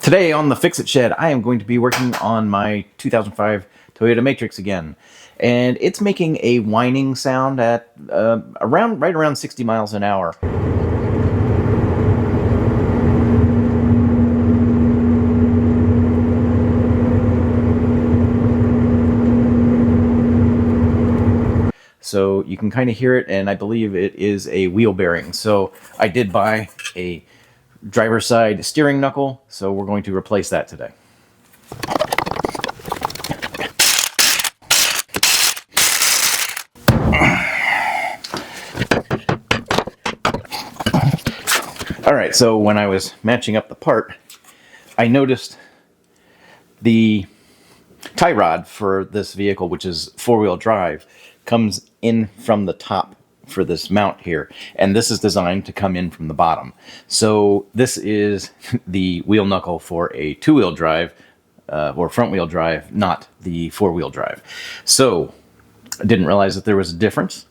Today on the Fixit Shed, I am going to be working on my 2005 Toyota Matrix again. And it's making a whining sound at right around 60 miles an hour. So you can kind of hear it, and I believe it is a wheel bearing. So I did buy a driver's side steering knuckle, so we're going to replace that today. Alright, so when I was matching up the part, I noticed the tie rod for this vehicle, which is four-wheel drive, comes in from the top for this mount here, and this is designed to come in from the bottom. So this is the wheel knuckle for a two-wheel drive or front-wheel drive, not the four-wheel drive. So I didn't realize that there was a difference,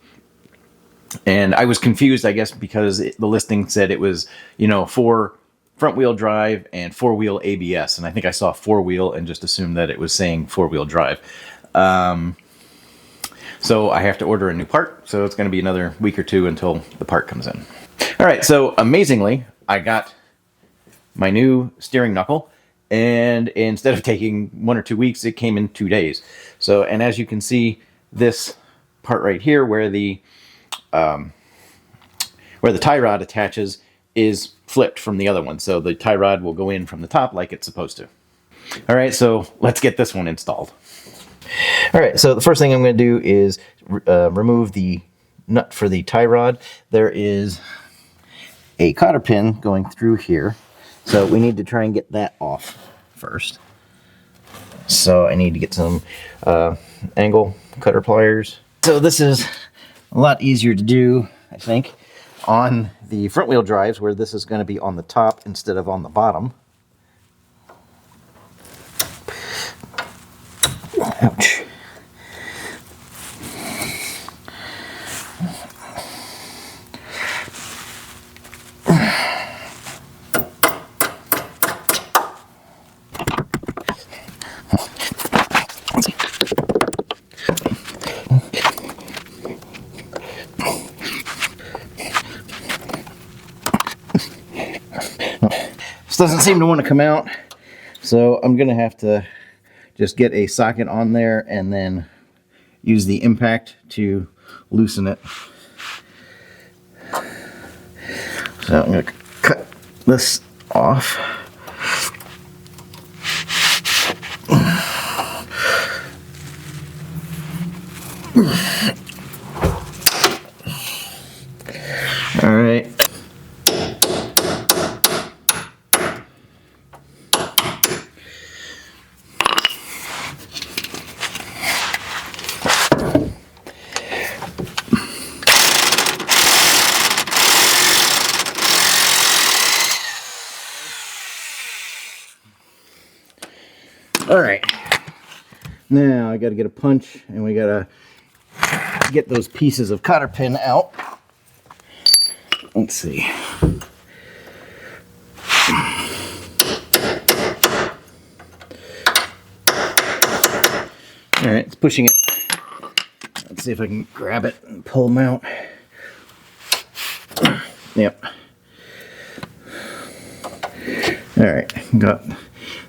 and I was confused, I guess, because the listing said it was, you know, for front-wheel drive and four-wheel ABS, and I think I saw four-wheel and just assumed that it was saying four-wheel drive. So I have to order a new part, so it's going to be another week or two until the part comes in. All right, so amazingly, I got my new steering knuckle, and instead of taking 1 or 2 weeks, it came in 2 days. So, and as you can see, this part right here, where the tie rod attaches, is flipped from the other one. So the tie rod will go in from the top like it's supposed to. All right, so let's get this one installed. All right, so the first thing I'm going to do is remove the nut for the tie rod. There is a cotter pin going through here, so we need to try and get that off first. So I need to get some angle cutter pliers. So this is a lot easier to do, I think, on the front wheel drives, where this is going to be on the top instead of on the bottom. Ouch. This doesn't seem to want to come out, so I'm going to have to just get a socket on there and then use the impact to loosen it. So I'm going to cut this off. All right. All right, now I got to get a punch, and we got to get those pieces of cotter pin out. Let's see. All right, it's pushing it. Let's see if I can grab it and pull them out. Yep. All right, got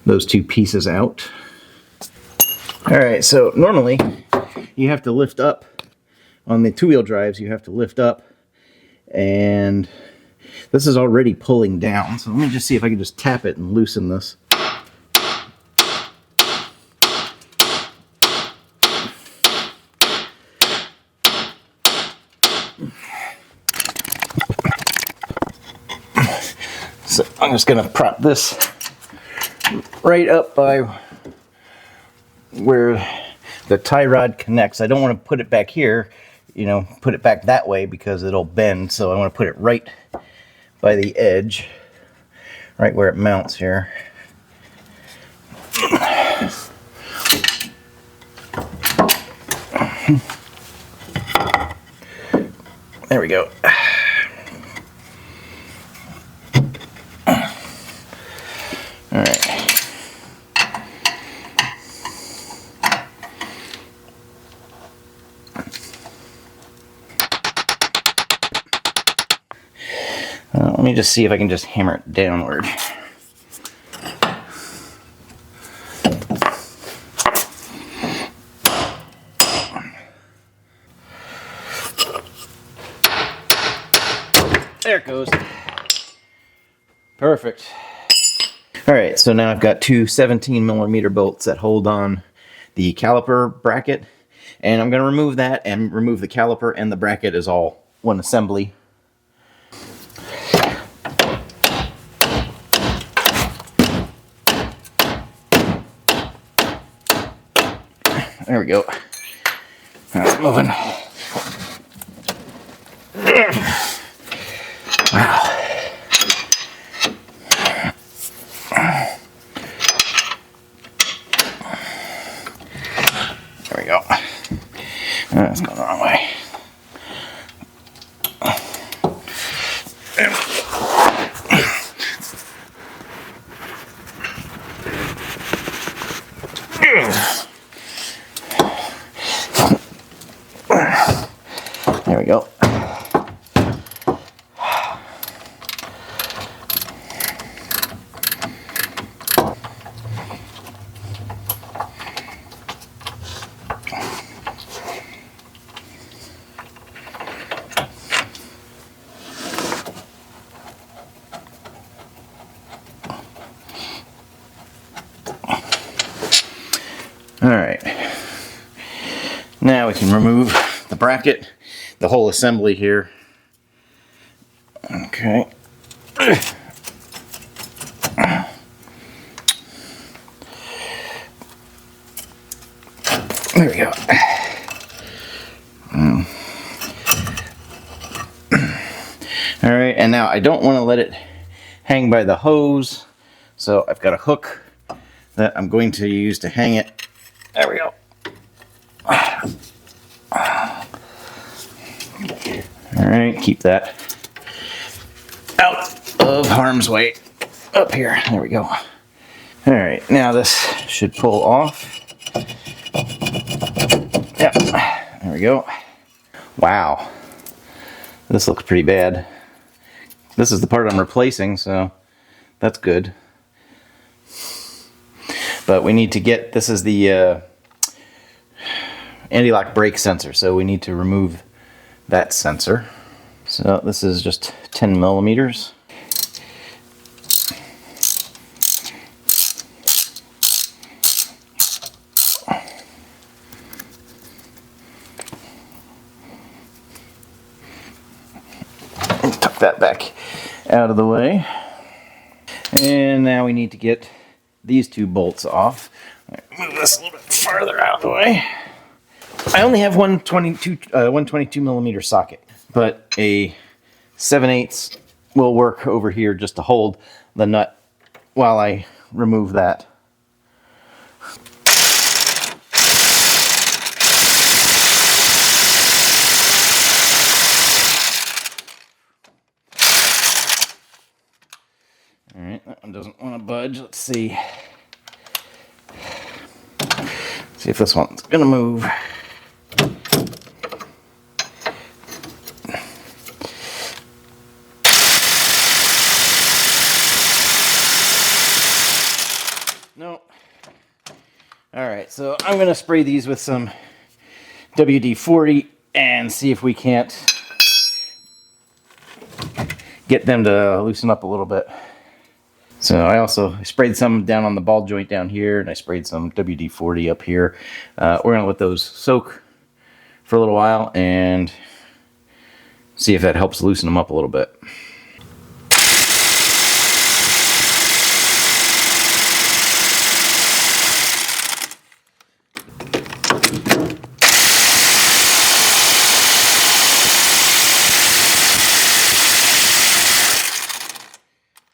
those two pieces out. All right, so normally you have to lift up on the two-wheel drives. You have to lift up, and this is already pulling down. So let me just see if I can just tap it and loosen this. So I'm just going to prop this right up by where the tie rod connects. I don't want to put it back here, you know, put it back that way because it'll bend. So I want to put it right by the edge, right where it mounts here. There we go. All right. me just see if I can just hammer it downward. There it goes. Perfect. All right, so now I've got two 17mm bolts that hold on the caliper bracket, and I'm going to remove that and remove the caliper and the bracket as all one assembly. There we go. That's moving. Wow. There we go. That's going the wrong way. There we go. All right. Now we can remove the bracket, the whole assembly here. Okay. There we go. All right, and now I don't want to let it hang by the hose, so I've got a hook that I'm going to use to hang it. There we go. All right, keep that out of harm's way. Up here, there we go. All right, now this should pull off. Yep, there we go. Wow, this looks pretty bad. This is the part I'm replacing, so that's good. But we need to get, this is the anti-lock brake sensor, so we need to remove that sensor. So this is just 10mm. Tuck that back out of the way. And now we need to get these two bolts off. Move this a little bit farther out of the way. I only have one 122mm socket, but a 7/8 will work over here just to hold the nut while I remove that. All right, that one doesn't want to budge. Let's see. See if this one's gonna move. No. All right, so I'm gonna spray these with some WD-40 and see if we can't get them to loosen up a little bit. So I also sprayed some down on the ball joint down here, and I sprayed some WD-40 up here. We're going to let those soak for a little while and see if that helps loosen them up a little bit.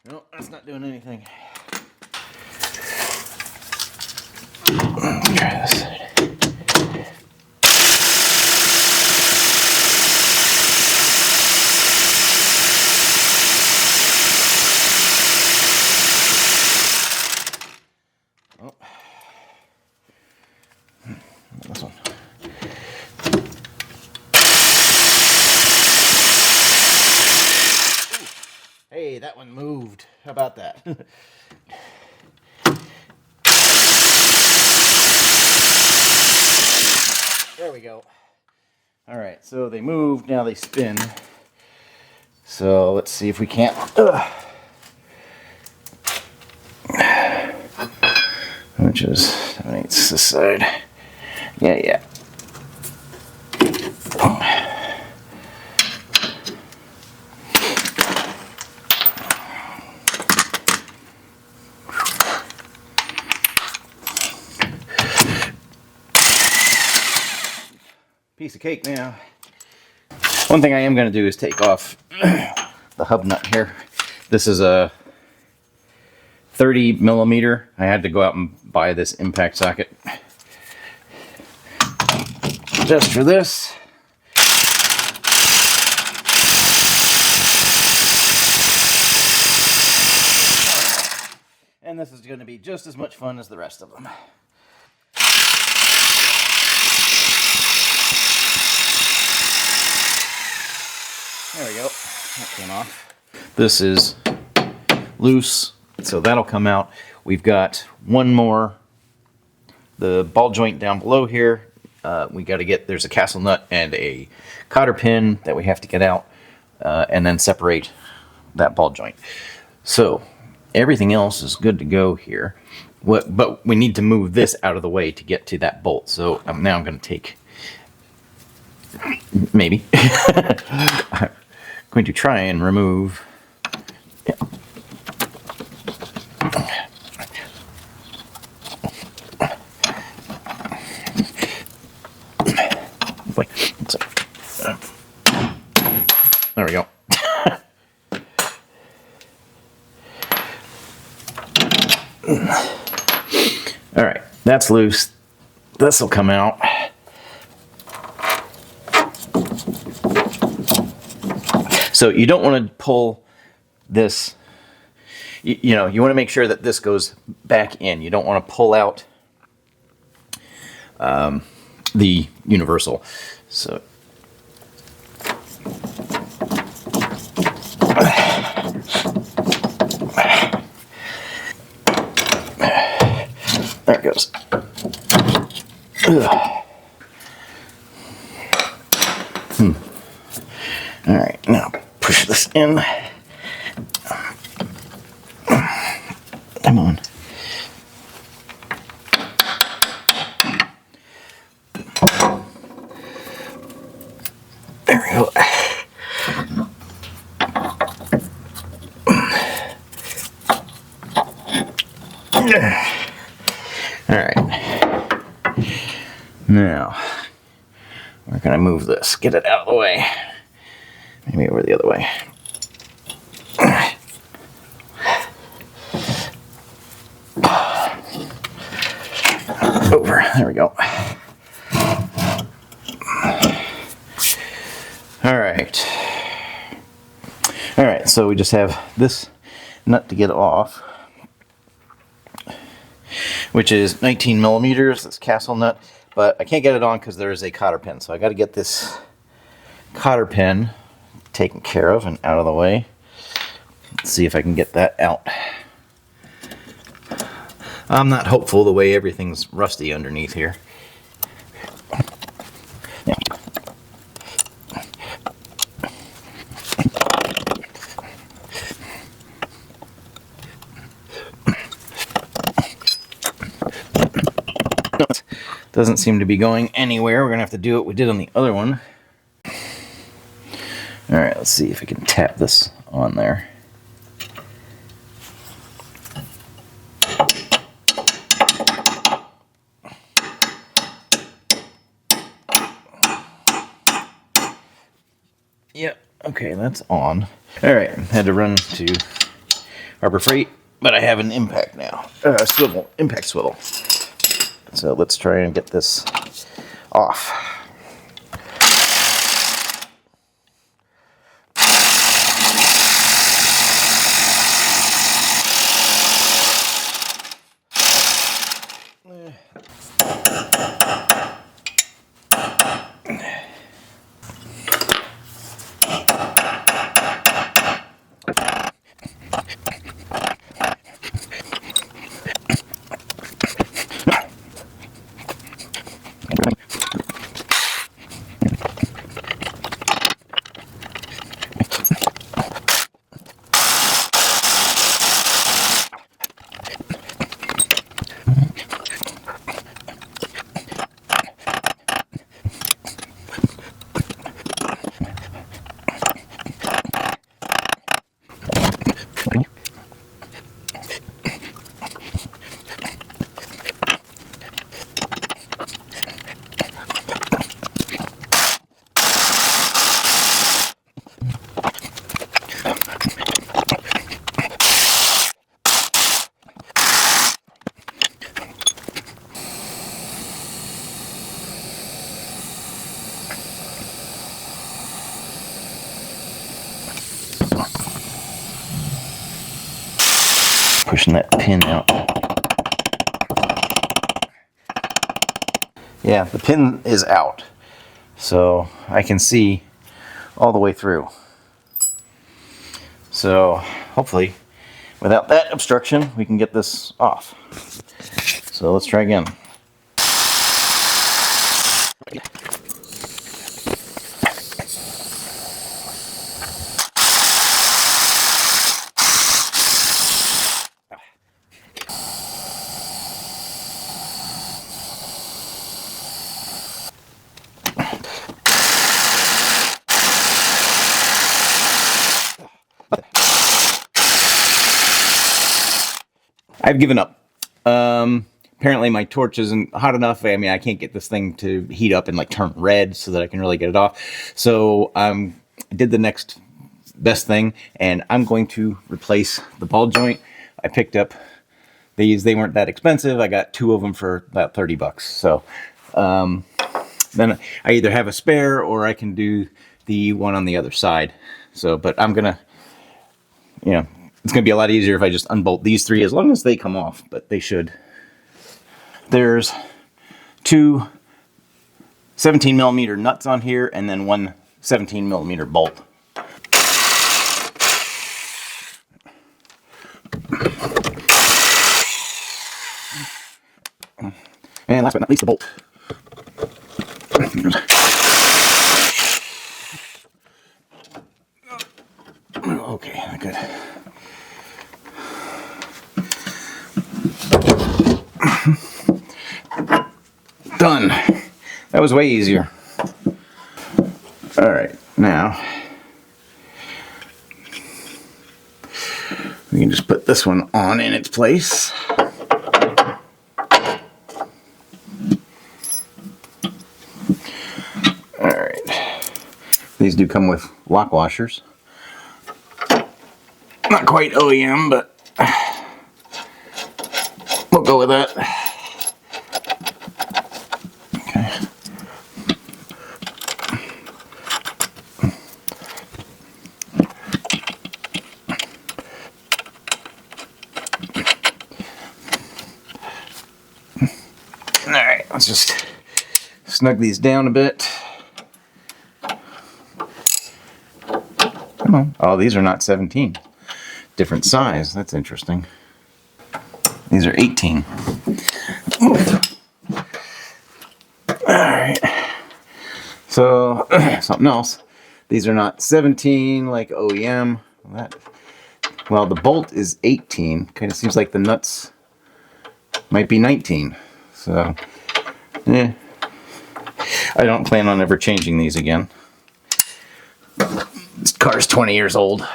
No, that's not doing anything. Try this side. Oh. This one. Hey. that one moved. How about that? There we go. All right, so they moved, now they spin. So let's see if we can't. Which is 7/8 this side. Yeah. Piece of cake now. One thing I am going to do is take off the hub nut here. This is a 30 millimeter. I had to go out and buy this impact socket just for this. And this is going to be just as much fun as the rest of them. There we go. That came off. This is loose, so that'll come out. We've got one more. The ball joint down below here. We got to get, there's a castle nut and a cotter pin that we have to get out and then separate that ball joint. So everything else is good to go here. But we need to move this out of the way to get to that bolt. So now I'm going to take, maybe, I'm going to try and remove. Yeah. There we go. All right, that's loose. This will come out. So you don't want to pull this, you know, you want to make sure that this goes back in. You don't want to pull out the universal. So there it goes. All right, now push this in. Come on. There we go. All right. Now, where can I move this? Get it out of the way. Maybe over the other way. Over. There we go. All right. All right, so we just have this nut to get off, which is 19 millimeters, this castle nut, but I can't get it on because there is a cotter pin. So I got to get this cotter pin taken care of and out of the way. Let's see if I can get that out. I'm not hopeful the way everything's rusty underneath here. Yeah. Doesn't seem to be going anywhere. We're gonna have to do what we did on the other one. All right, let's see if we can tap this on there. Yep, okay, that's on. All right, had to run to Harbor Freight, but I have an impact now. Swivel, impact swivel. So let's try and get this off. pushing that pin out. Yeah, the pin is out, so I can see all the way through. So hopefully, without that obstruction, we can get this off. So let's try again. I've given up. Apparently my torch isn't hot enough. I mean, I can't get this thing to heat up and like turn red so that I can really get it off. So I did the next best thing, and I'm going to replace the ball joint. I picked up these. They weren't that expensive. I got 2 of them for about 30 bucks. So then I either have a spare or I can do the one on the other side. So, but I'm gonna, you know, it's going to be a lot easier if I just unbolt these 3, as long as they come off, but they should. There's 2 17mm nuts on here, and then 1 17mm bolt. And last but not least, the bolt. Okay, good. Done. That was way easier. All right, now we can just put this one on in its place. All right, these do come with lock washers. Not quite OEM, but we'll go with that. Okay. All right, let's just snug these down a bit. Come on. Oh, these are not 17. Different size. That's interesting. These are 18. Alright. So, something else. These are not 17 like OEM. Well, the bolt is 18. Kind of seems like the nuts might be 19. So, I don't plan on ever changing these again. This car's 20 years old.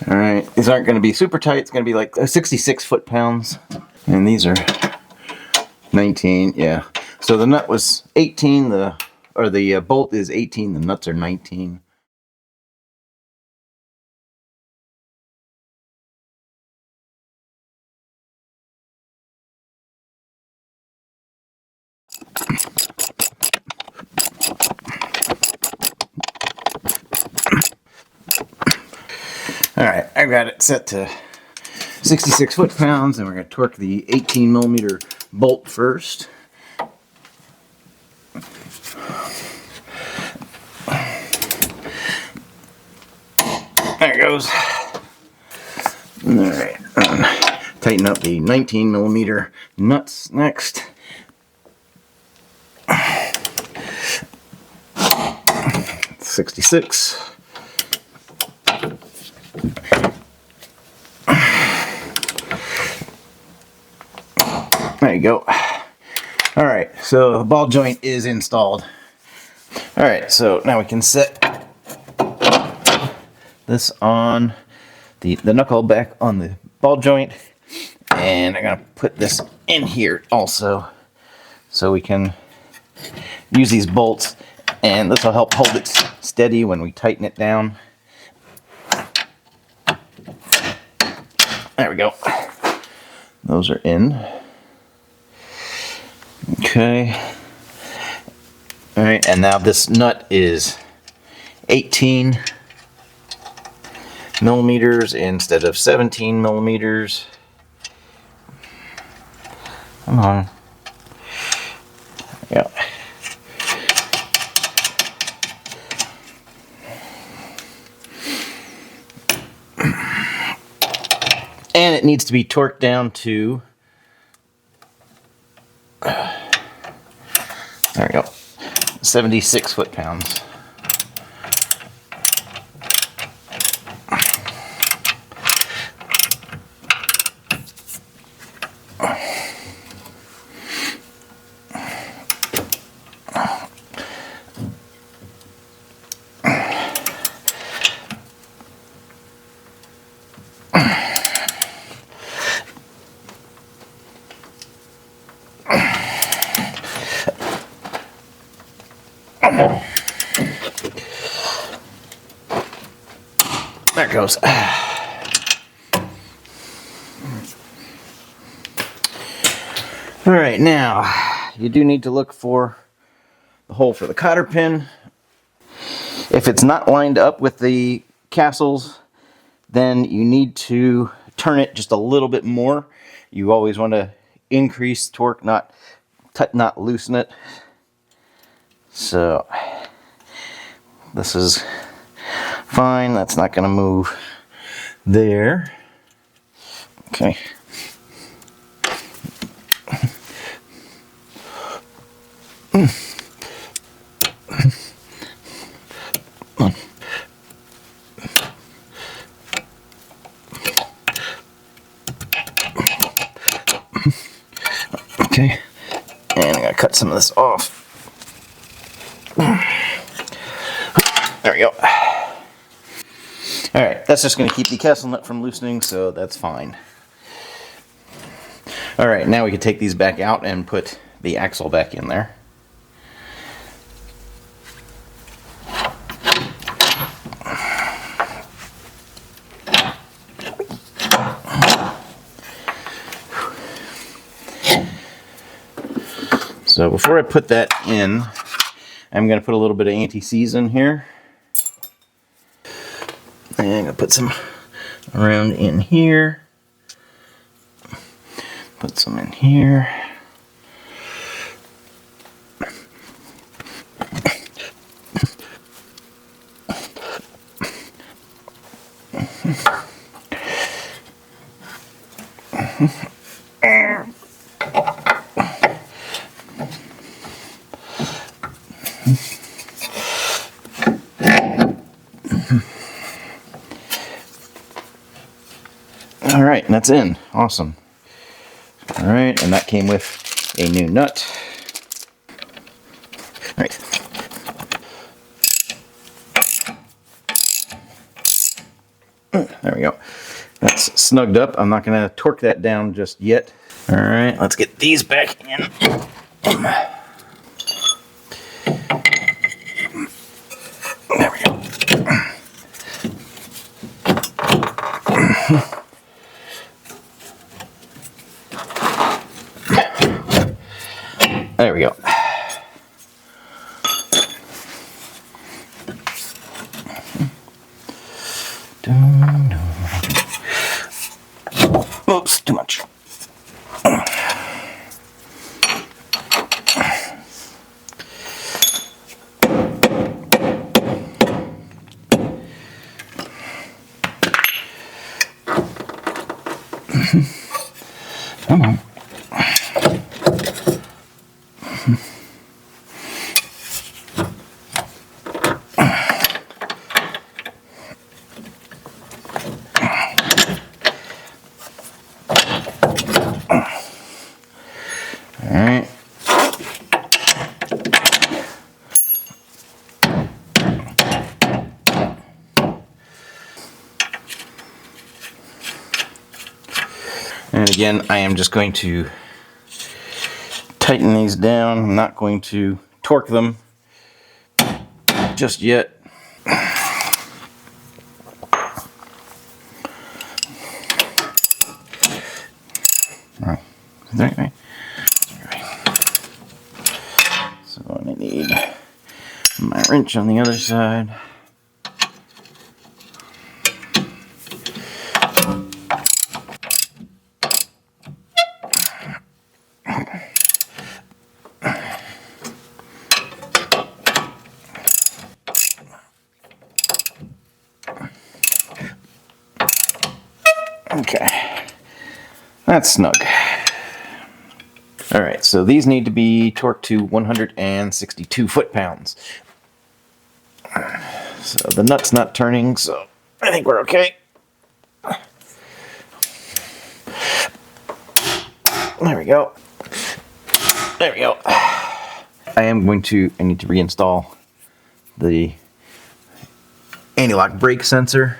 Alright, these aren't going to be super tight. It's going to be like 66 foot-pounds. And these are 19, yeah. So the nut was 18, the bolt is 18, the nuts are 19. Alright, I've got it set to 66 foot-pounds, and we're going to torque the 18mm bolt first. There it goes. Alright, tighten up the 19mm nuts next. It's 66. There you go. Alright, so the ball joint is installed. Alright, so now we can set this on the knuckle back on the ball joint, and I'm going to put this in here also so we can use these bolts, and this will help hold it steady when we tighten it down. There we go. Those are in. Okay. Alright, and now this nut is 18. millimeters instead of 17 millimeters. Come on. Yeah. And it needs to be torqued down to, there we go, 76 foot-pounds. There it goes. All right, now you do need to look for the hole for the cotter pin. If it's not lined up with the castles, then you need to turn it just a little bit more. You always want to increase torque, not loosen it. So this is fine. That's not going to move there. Okay. Okay. And I gotta cut some of this off. There we go. Alright, that's just going to keep the castle nut from loosening, so that's fine. Alright, now we can take these back out and put the axle back in there. So before I put that in, I'm going to put a little bit of anti-seize in here. And I'm going to put some around in here. Put some in here. All right, and that's in. Awesome. All right, and that came with a new nut. All right. There we go. That's snugged up. I'm not going to torque that down just yet. All right, let's get these back in. There we go. There we go. Oops, too much. Come on. Alright. And again, I am just going to tighten these down. I'm not going to torque them just yet. Alright. Right. So I need my wrench on the other side. Okay, that's snug. All right, so these need to be torqued to 162 foot-pounds. So the nut's not turning, so I think we're okay. There we go. There we go. I need to reinstall the anti-lock brake sensor.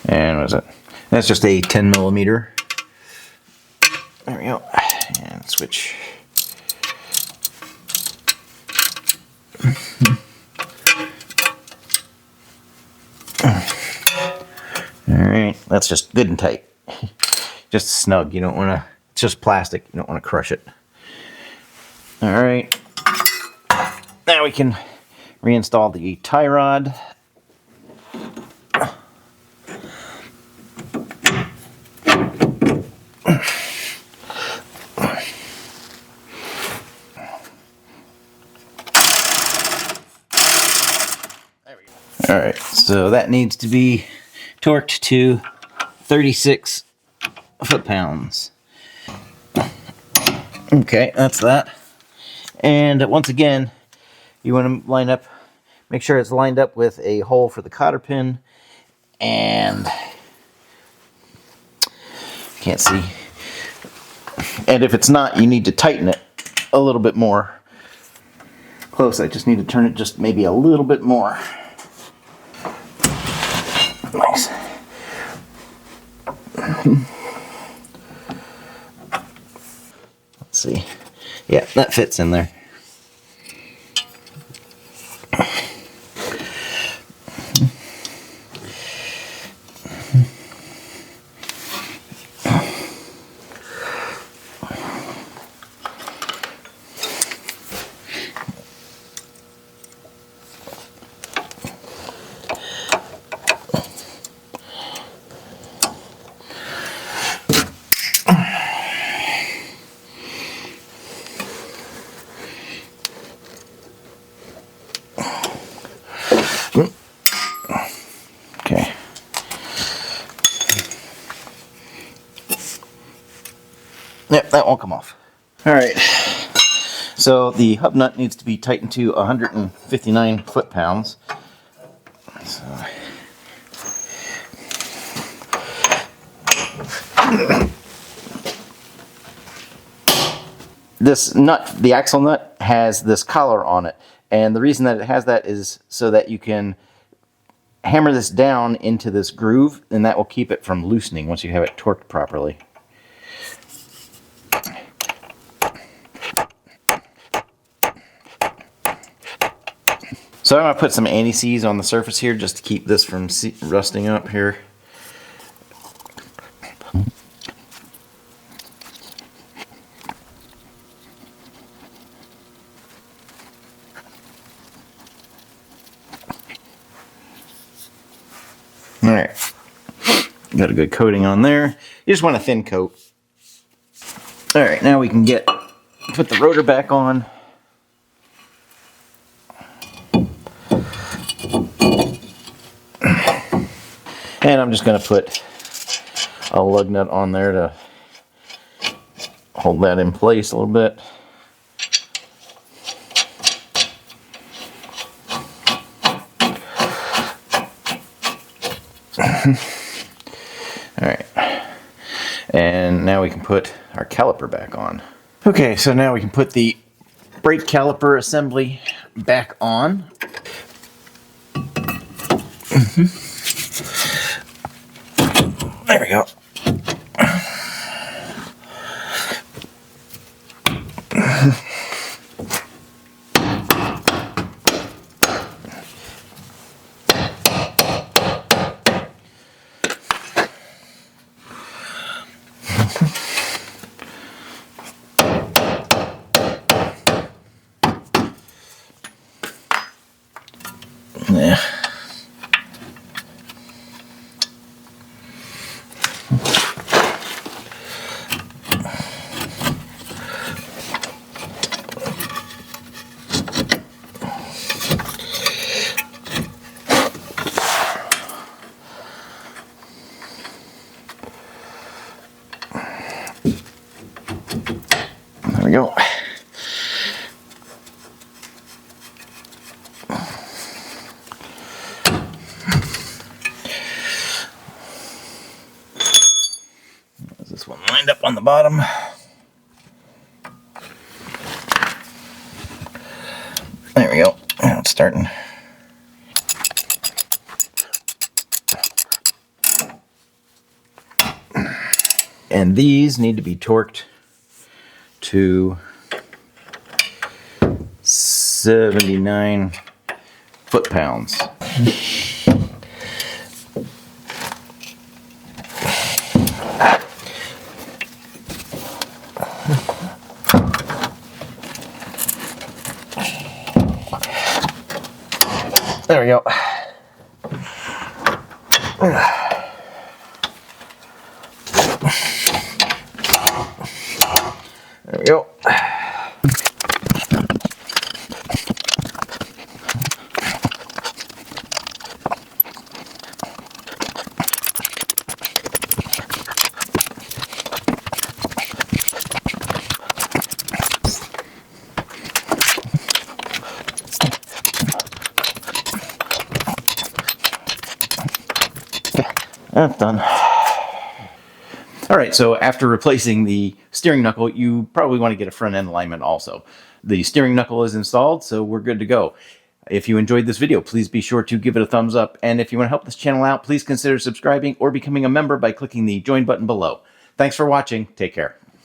And what is it? That's just a 10 millimeter. There we go. And switch. Alright, that's just good and tight. Just snug. You don't want to, it's just plastic. You don't want to crush it. Alright. Now we can reinstall the tie rod. Alright, so that needs to be torqued to 36 foot-pounds. Okay, that's that. And once again, you want to line up, make sure it's lined up with a hole for the cotter pin, and can't see. And if it's not, you need to tighten it a little bit more. Close, I just need to turn it just maybe a little bit more. Nice. Let's see. Yeah, that fits in there. Okay. Yep, that won't come off. All right. So the hub nut needs to be tightened to 159 foot-pounds. So. This nut, the axle nut, has this collar on it. And the reason that it has that is so that you can hammer this down into this groove, and that will keep it from loosening once you have it torqued properly. So I'm going to put some anti-seize on the surface here just to keep this from rusting up here. Alright, got a good coating on there. You just want a thin coat. Alright, now we can put the rotor back on. And I'm just going to put a lug nut on there to hold that in place a little bit. Alright, and now we can put our caliper back on. Okay, so now we can put the brake caliper assembly back on. There we go. Yeah. we go. Is this one lined up on the bottom? There we go. Now it's starting. And these need to be torqued to 79 foot-pounds. There we go. There we go. That's done. All right, so after replacing the steering knuckle, you probably want to get a front end alignment also. The steering knuckle is installed, so we're good to go. If you enjoyed this video, please be sure to give it a thumbs up. And if you want to help this channel out, please consider subscribing or becoming a member by clicking the join button below. Thanks for watching. Take care.